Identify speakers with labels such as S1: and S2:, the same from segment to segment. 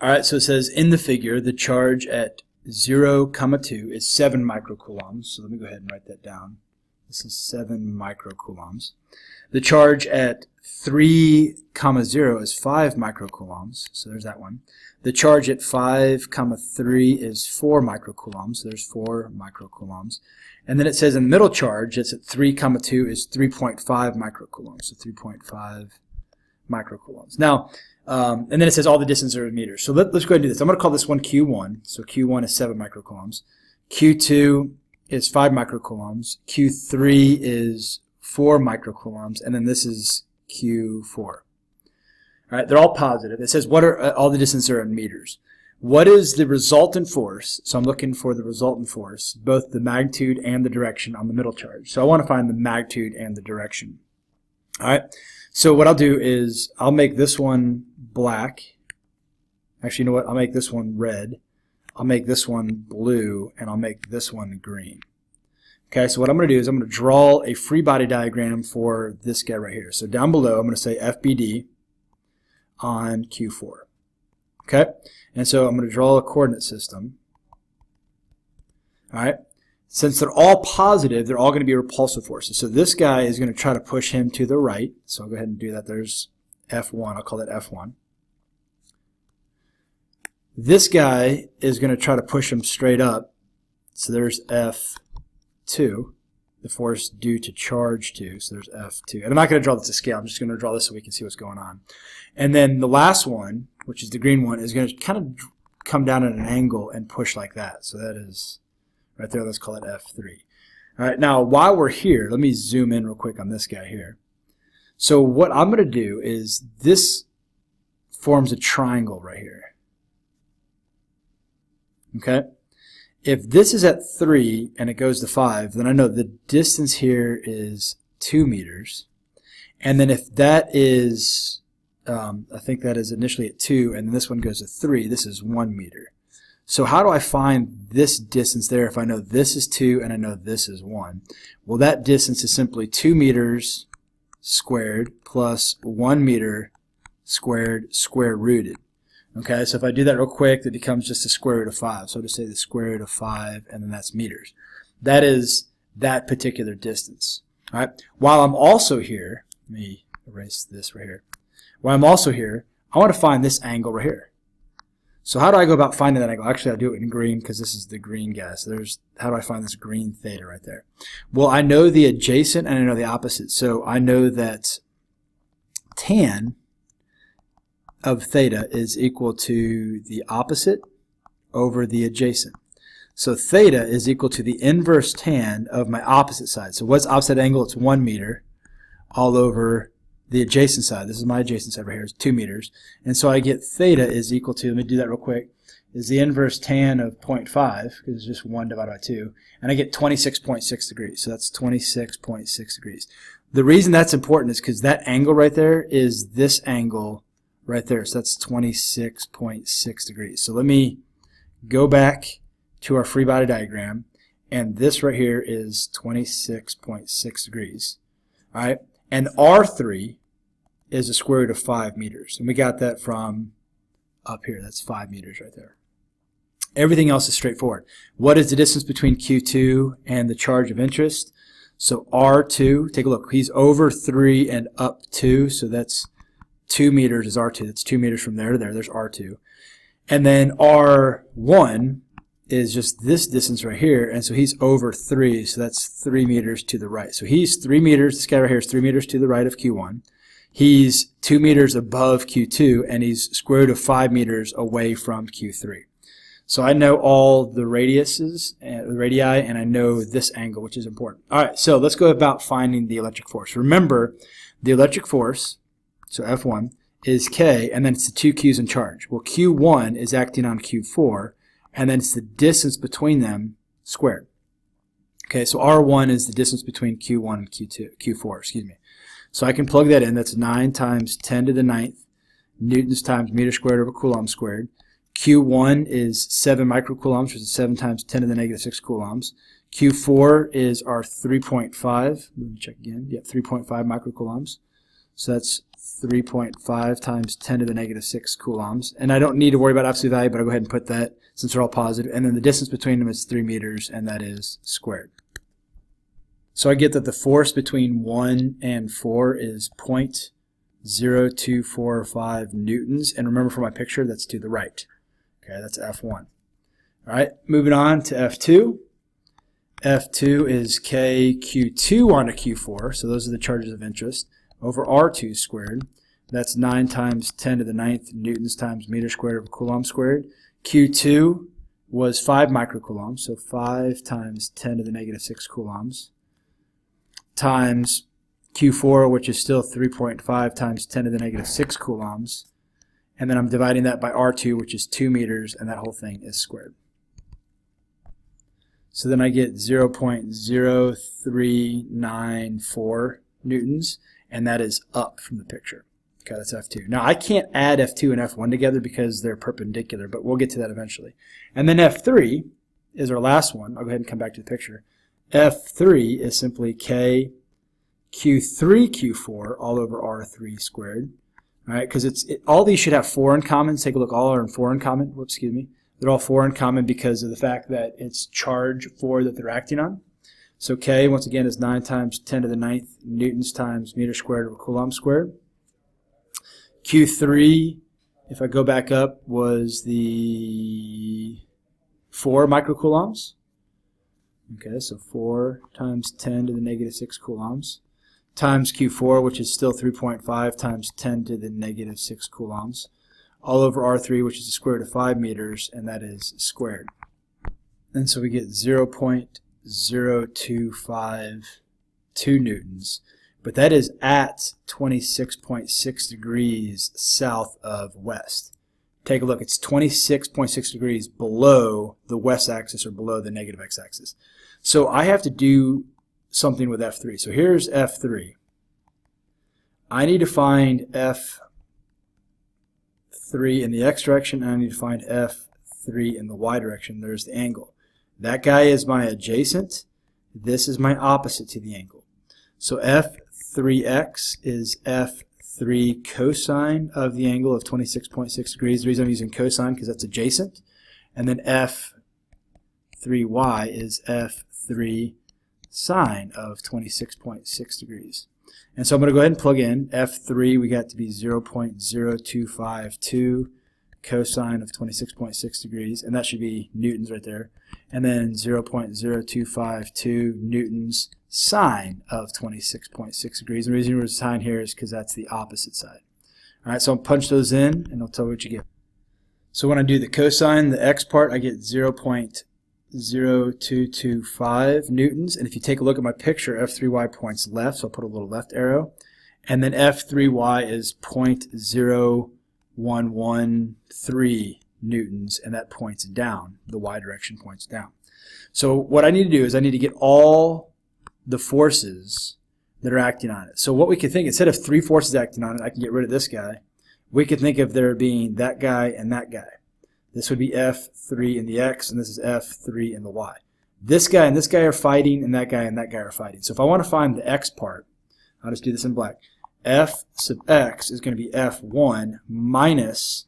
S1: All right, so it says in the figure, the charge at 0, 2 is 7 microcoulombs. So let me go ahead and write that down. This is 7 microcoulombs. The charge at 3, 0 is 5 microcoulombs. So there's that one. The charge at 5, 3 is 4 microcoulombs. So there's 4 microcoulombs. And then it says in the middle charge, that's at 3, 2 is 3.5 microcoulombs. So 3.5 microcoulombs. Now, and then it says all the distances are in meters. So let's go ahead and do this. I'm going to call this one Q1. So Q1 is 7 microcoulombs. Q2 is 5 microcoulombs. Q3 is 4 microcoulombs. And then this is Q4. All right, they're all positive. It says what are all the distances are in meters. What is the resultant force? So I'm looking for the resultant force, both the magnitude and the direction on the middle charge. So I want to find the magnitude and the direction. All right. So what I'll do is I'll make this one black. Actually, you know what? I'll make this one red. I'll make this one blue, and I'll make this one green. Okay, so what I'm going to do is I'm going to draw a free body diagram for this guy right here. So down below, I'm going to say FBD on Q4. Okay, and so I'm going to draw a coordinate system. All right. Since they're all positive, they're all going to be repulsive forces. So this guy is going to try to push him to the right. So I'll go ahead and do that. There's F1. I'll call that F1. This guy is going to try to push him straight up. So there's F2, the force due to charge 2. So there's F2. And I'm not going to draw this to scale. I'm just going to draw this so we can see what's going on. And then the last one, which is the green one, is going to kind of come down at an angle and push like that. So that is right there. Let's call it F3. All right, now while we're here, let me zoom in real quick on this guy here. So what I'm going to do is this forms a triangle right here. Okay? If this is at 3 and it goes to 5, then I know the distance here is 2 meters. And then if that is, I think that is initially at 2, and then this one goes to 3, this is 1 meter. So how do I find this distance there if I know this is 2 and I know this is 1? Well, that distance is simply 2 meters squared plus 1 meter squared square rooted. Okay, so if I do that real quick, it becomes just the square root of 5. So I'll just say the square root of 5, and then that's meters. That is that particular distance. All right. While I'm also here, let me erase this right here. While I'm also here, I want to find this angle right here. So how do I go about finding that angle? Actually, I'll do it in green because this is the green guy. So there's, how do I find this green theta right there? Well, I know the adjacent and I know the opposite. So I know that tan of theta is equal to the opposite over the adjacent. So theta is equal to the inverse tan of my opposite side. So what's opposite angle? It's 1 meter all over the adjacent side. This is my adjacent side right here. It's 2 meters. And so I get theta is equal to, let me do that real quick, is the inverse tan of 0.5, because it's just 1 divided by 2. And I get 26.6 degrees. So that's 26.6 degrees. The reason that's important is because that angle right there is this angle right there. So that's 26.6 degrees. So let me go back to our free body diagram. And this right here is 26.6 degrees. All right. And R3 is the square root of 5 meters. And we got that from up here. That's 5 meters right there. Everything else is straightforward. What is the distance between Q2 and the charge of interest? So R2, take a look. He's over 3 and up 2. So that's 2 meters is R2. That's 2 meters from there to there. There's R2. And then R1 is just this distance right here, and so he's over 3, so that's 3 meters to the right. So he's 3 meters, this guy right here is 3 meters to the right of Q1. He's 2 meters above Q2, and he's square root of 5 meters away from Q3. So I know all the radiuses, the radii, and I know this angle, which is important. All right, so let's go about finding the electric force. Remember, the electric force, so F1, is K, and then it's the 2 Q's in charge. Well, Q1 is acting on Q4, and then it's the distance between them squared. Okay, so R1 is the distance between Q1 and Q4, excuse me. So I can plug that in. That's 9 times 10 to the 9th newtons times meter squared over coulomb squared. Q1 is 7 microcoulombs, which is 7 times 10 to the negative 6 coulombs. Q4 is our 3.5. Let me check again. Yep, 3.5 microcoulombs. So that's 3.5 times 10 to the negative 6 coulombs. And I don't need to worry about absolute value, but I'll go ahead and put that since they're all positive. And then the distance between them is 3 meters, and that is squared. So I get that the force between 1 and 4 is 0.0245 newtons. And remember from my picture, that's to the right. Okay, that's F1. All right, moving on to F2. F2 is KQ2 onto Q4, so those are the charges of interest, over R2 squared. That's 9 times 10 to the 9th newtons times meter squared over coulomb squared. Q2 was 5 microcoulombs, so 5 times 10 to the negative 6 coulombs, times Q4, which is still 3.5 times 10 to the negative 6 coulombs. And then I'm dividing that by R2, which is 2 meters, and that whole thing is squared. So then I get 0.0394 newtons, and that is up from the picture. Okay, that's F2. Now I can't add F2 and F1 together because they're perpendicular, but we'll get to that eventually. And then F3 is our last one. I'll go ahead and come back to the picture. F3 is simply K Q3 Q4 all over R3 squared. All right, because all these should have 4 in common. Take a look, all are in 4 in common. Whoops, excuse me. They're all 4 in common because of the fact that it's charge 4 that they're acting on. So K, once again, is 9 times 10 to the 9th newtons times meter squared over coulomb squared. Q3, if I go back up, was the 4 microcoulombs. Okay, so 4 times 10 to the negative 6 coulombs times Q4, which is still 3.5 times 10 to the negative 6 coulombs, all over R3, which is the square root of 5 meters, and that is squared. And so we get 0.0252 newtons, but that is at 26.6 degrees south of west. Take a look, it's 26.6 degrees below the west axis or below the negative x-axis. So I have to do something with F3. So here's F3. I need to find F3 in the x direction, and I need to find F3 in the y direction. There's the angle. That guy is my adjacent. This is my opposite to the angle. So F3x is F3 cosine of the angle of 26.6 degrees. The reason I'm using cosine because that's adjacent. And then F3y is F3 sine of 26.6 degrees. And so I'm going to go ahead and plug in F3. We got to be 0.0252 cosine of 26.6 degrees, and that should be newtons right there. And then 0.0252 newtons sine of 26.6 degrees. And the reason we're sine here is because that's the opposite side. All right, so I'll punch those in, and I'll tell you what you get. So when I do the cosine, the x part, I get 0.0225 newtons. And if you take a look at my picture, F3y points left, so I'll put a little left arrow. And then F3y is 0.0113 newtons, and that points down. The y direction points down. So what I need to do is I need to get all the forces that are acting on it. So what we could think, instead of 3 forces acting on it, I can get rid of this guy. We could think of there being that guy and that guy. This would be F3 in the x, and this is F3 in the y. This guy and this guy are fighting, and that guy are fighting. So if I want to find the x part, I'll just do this in black. F sub x is going to be F1 minus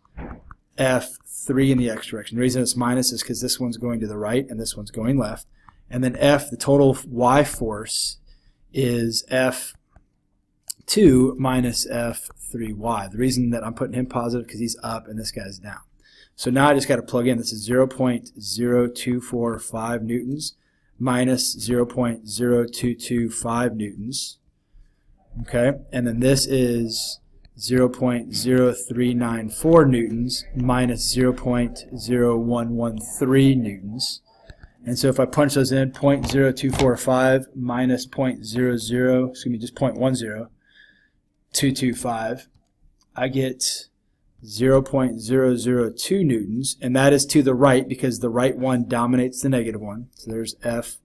S1: F3 in the x direction. The reason it's minus is because this one's going to the right and this one's going left. And then F, the total y force, is F2 minus F3y. The reason that I'm putting him positive because he's up and this guy's down. So now I just got to plug in. This is 0.0245 newtons minus 0.0225 newtons. Okay, and then this is 0.0394 newtons minus 0.0113 newtons. And so if I punch those in, 0.0245 minus 0.225, I get 0.002 newtons, and that is to the right because the right one dominates the negative one. So there's Fx.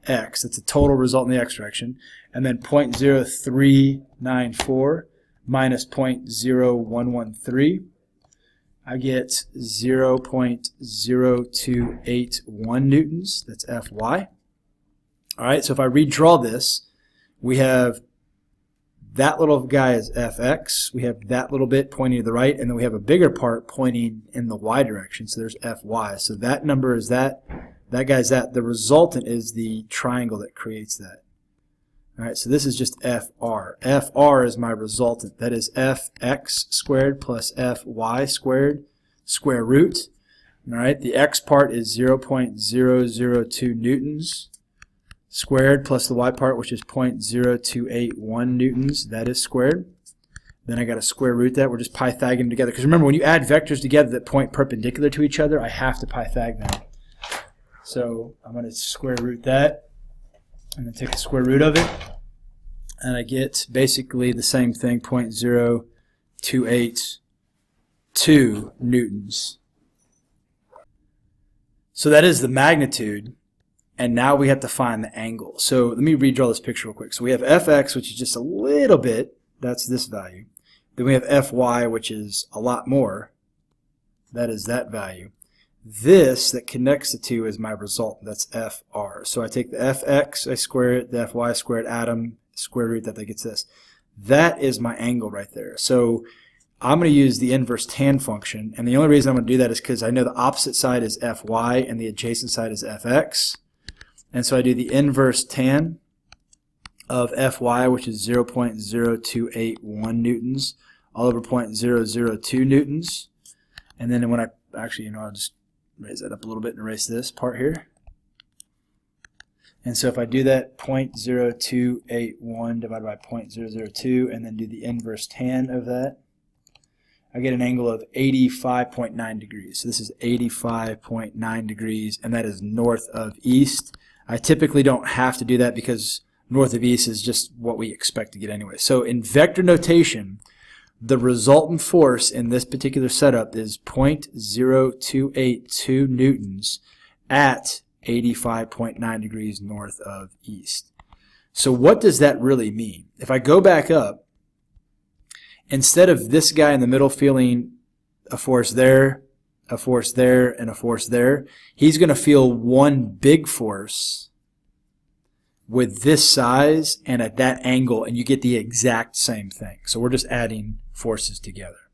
S1: That's the total result in the x direction. And then 0.0394 minus 0.0113. I get 0.0281 newtons. That's Fy. All right, so if I redraw this, we have that little guy is Fx. We have that little bit pointing to the right, and then we have a bigger part pointing in the y direction. So there's Fy. So that number is that. That guy's that. The resultant is the triangle that creates that. All right, so this is just Fr. Fr is my resultant. That is Fx squared plus Fy squared square root. All right, the x part is 0.002 newtons squared plus the y part, which is 0.0281 newtons. That is squared. Then I got to square root that. We're just Pythagorean them together. Because remember, when you add vectors together that point perpendicular to each other, I have to Pythag them. So I'm going to square root that. And then take the square root of it. And I get basically the same thing, 0.0282 newtons. So that is the magnitude. And now we have to find the angle. So let me redraw this picture real quick. So we have Fx, which is just a little bit. That's this value. Then we have Fy, which is a lot more. That is that value. This that connects the two is my result. That's Fr. So I take the Fx, I square it, the Fy squared, add them, square root that gets this. That is my angle right there. So I'm going to use the inverse tan function. And the only reason I'm going to do that is because I know the opposite side is Fy and the adjacent side is Fx. And so I do the inverse tan of Fy, which is 0.0281 newtons, all over 0.002 newtons. And then when I, actually, I'll just raise that up a little bit and erase this part here. And so if I do that, 0.0281 divided by 0.002, and then do the inverse tan of that, I get an angle of 85.9 degrees. So this is 85.9 degrees, and that is north of east. I typically don't have to do that because north of east is just what we expect to get anyway. So in vector notation, the resultant force in this particular setup is 0.0282 newtons at 85.9 degrees north of east. So what does that really mean? If I go back up, instead of this guy in the middle feeling a force there, a force there, and a force there, he's going to feel one big force with this size and at that angle, and you get the exact same thing. So we're just adding forces together.